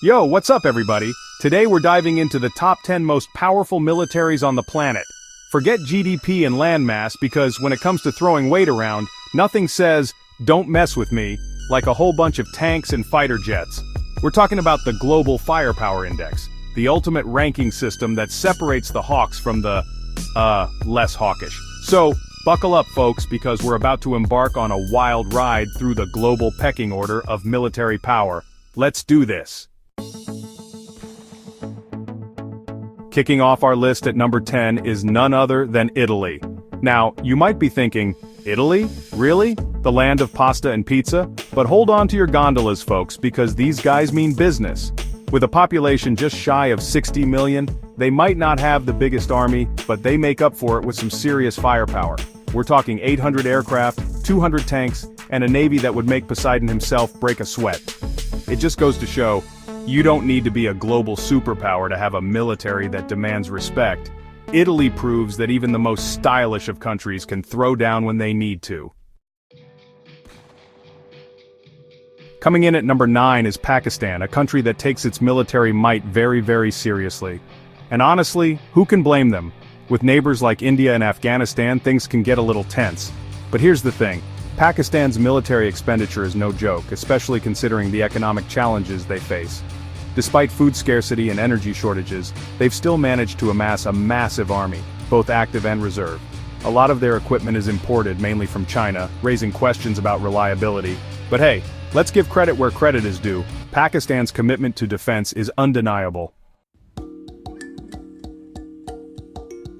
Yo, what's up everybody? Today we're diving into the top 10 most powerful militaries on the planet. Forget GDP and landmass because when it comes to throwing weight around, nothing says, "Don't mess with me," like a whole bunch of tanks and fighter jets. We're talking about the Global Firepower Index, the ultimate ranking system that separates the hawks from the, less hawkish. So, buckle up folks because we're about to embark on a wild ride through the global pecking order of military power. Let's do this. Kicking off our list at number 10 is none other than Italy. Now, you might be thinking, Italy? Really? The land of pasta and pizza? But hold on to your gondolas, folks, because these guys mean business. With a population just shy of 60 million, they might not have the biggest army, but they make up for it with some serious firepower. We're talking 800 aircraft, 200 tanks, and a navy that would make Poseidon himself break a sweat. It just goes to show, you don't need to be a global superpower to have a military that demands respect. Italy proves that even the most stylish of countries can throw down when they need to. Coming in at number 9 is Pakistan, a country that takes its military might very, very seriously. And honestly, who can blame them? With neighbors like India and Afghanistan, things can get a little tense. But here's the thing. Pakistan's military expenditure is no joke, especially considering the economic challenges they face. Despite food scarcity and energy shortages, they've still managed to amass a massive army, both active and reserve. A lot of their equipment is imported mainly from China, raising questions about reliability. But hey, let's give credit where credit is due. Pakistan's commitment to defense is undeniable.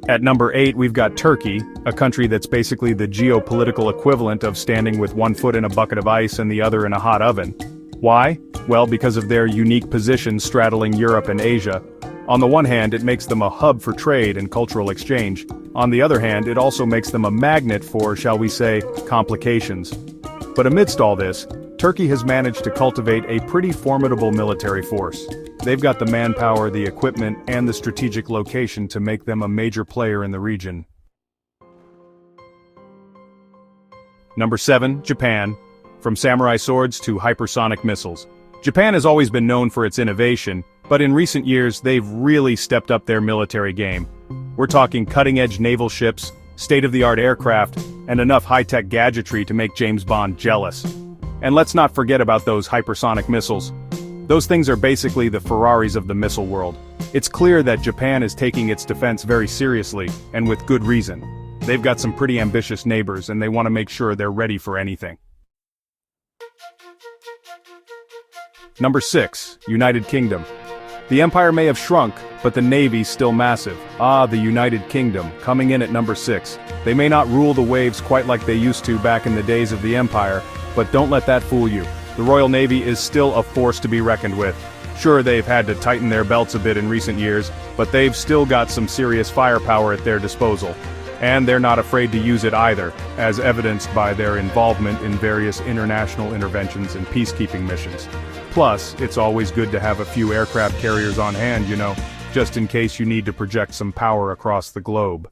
At number 8 we've got Turkey, a country that's basically the geopolitical equivalent of standing with one foot in a bucket of ice and the other in a hot oven. Why? Well, because of their unique position straddling Europe and Asia. On the one hand, it makes them a hub for trade and cultural exchange. On the other hand, it also makes them a magnet for, shall we say, complications. But amidst all this, Turkey has managed to cultivate a pretty formidable military force. They've got the manpower, the equipment, and the strategic location to make them a major player in the region. Number 7, Japan. From samurai swords to hypersonic missiles. Japan has always been known for its innovation, but in recent years they've really stepped up their military game. We're talking cutting-edge naval ships, state-of-the-art aircraft, and enough high-tech gadgetry to make James Bond jealous. And let's not forget about those hypersonic missiles. Those things are basically the Ferraris of the missile world. It's clear that Japan is taking its defense very seriously, and with good reason. They've got some pretty ambitious neighbors and they want to make sure they're ready for anything. Number 6, United Kingdom. The empire may have shrunk, but the navy's still massive. The United Kingdom, coming in at number 6. They may not rule the waves quite like they used to back in the days of the empire, but don't let that fool you. The Royal Navy is still a force to be reckoned with. Sure, they've had to tighten their belts a bit in recent years, but they've still got some serious firepower at their disposal. And they're not afraid to use it either, as evidenced by their involvement in various international interventions and peacekeeping missions. Plus, it's always good to have a few aircraft carriers on hand, you know, just in case you need to project some power across the globe.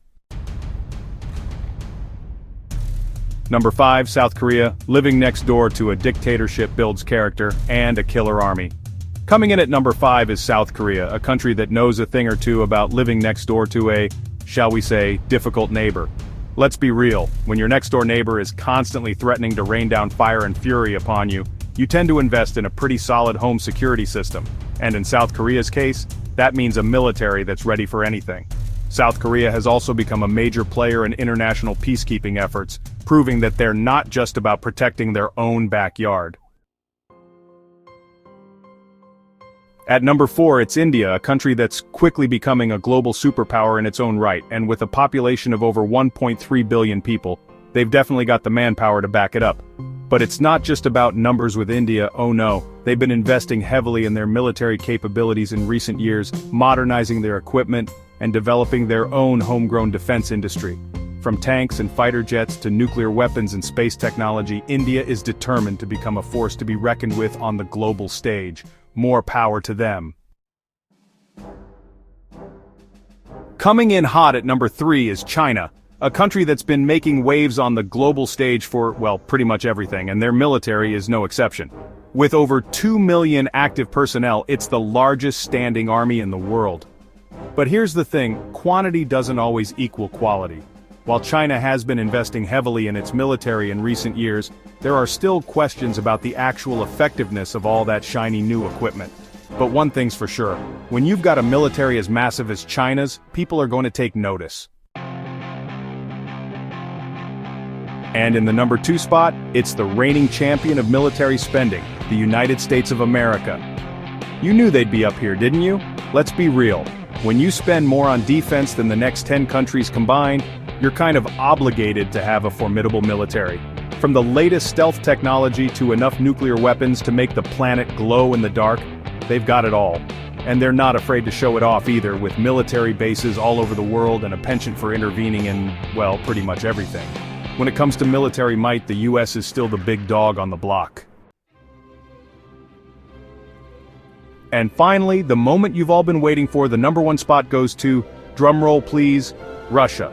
Number 5, South Korea, living next door to a dictatorship builds character and a killer army. Coming in at number 5 is South Korea, a country that knows a thing or two about living next door to a, shall we say, difficult neighbor. Let's be real, when your next door neighbor is constantly threatening to rain down fire and fury upon you, you tend to invest in a pretty solid home security system. And in South Korea's case, that means a military that's ready for anything. South Korea has also become a major player in international peacekeeping efforts, proving that they're not just about protecting their own backyard. At number 4, it's India, a country that's quickly becoming a global superpower in its own right, and with a population of over 1.3 billion people, they've definitely got the manpower to back it up. But it's not just about numbers with India, oh no, they've been investing heavily in their military capabilities in recent years, modernizing their equipment, and developing their own homegrown defense industry. From tanks and fighter jets to nuclear weapons and space technology, India is determined to become a force to be reckoned with on the global stage. More power to them. Coming in hot at number 3 is China, a country that's been making waves on the global stage for, well, pretty much everything, and their military is no exception. With over 2 million active personnel, it's the largest standing army in the world. But here's the thing, quantity doesn't always equal quality. While China has been investing heavily in its military in recent years, there are still questions about the actual effectiveness of all that shiny new equipment. But one thing's for sure, when you've got a military as massive as China's, people are going to take notice. And in the number 2 spot, it's the reigning champion of military spending, the United States of America. You knew they'd be up here, didn't you? Let's be real. When you spend more on defense than the next 10 countries combined, you're kind of obligated to have a formidable military. From the latest stealth technology to enough nuclear weapons to make the planet glow in the dark, they've got it all. And they're not afraid to show it off either, with military bases all over the world and a penchant for intervening in, well, pretty much everything. When it comes to military might, the US is still the big dog on the block. And finally, the moment you've all been waiting for, the number 1 spot goes to, drumroll please, Russia.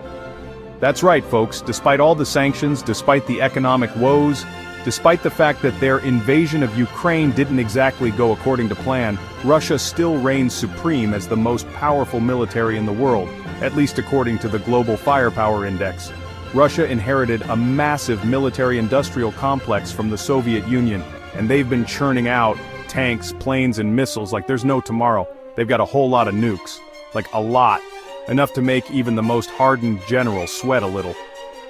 That's right, folks, despite all the sanctions, despite the economic woes, despite the fact that their invasion of Ukraine didn't exactly go according to plan, Russia still reigns supreme as the most powerful military in the world, at least according to the Global Firepower Index. Russia inherited a massive military-industrial complex from the Soviet Union, and they've been churning out tanks, planes, and missiles like there's no tomorrow. They've got a whole lot of nukes. Like a lot. Enough to make even the most hardened general sweat a little.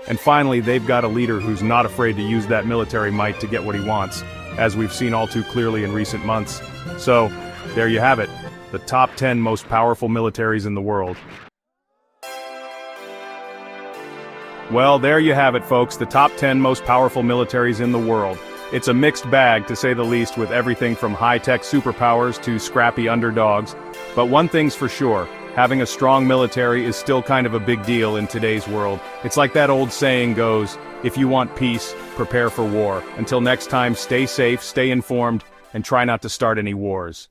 And finally, they've got a leader who's not afraid to use that military might to get what he wants, as we've seen all too clearly in recent months. So, there you have it. The top 10 most powerful militaries in the world. Well, there you have it, folks, the top 10 most powerful militaries in the world. It's a mixed bag, to say the least, with everything from high-tech superpowers to scrappy underdogs. But one thing's for sure, having a strong military is still kind of a big deal in today's world. It's like that old saying goes, if you want peace, prepare for war. Until next time, stay safe, stay informed, and try not to start any wars.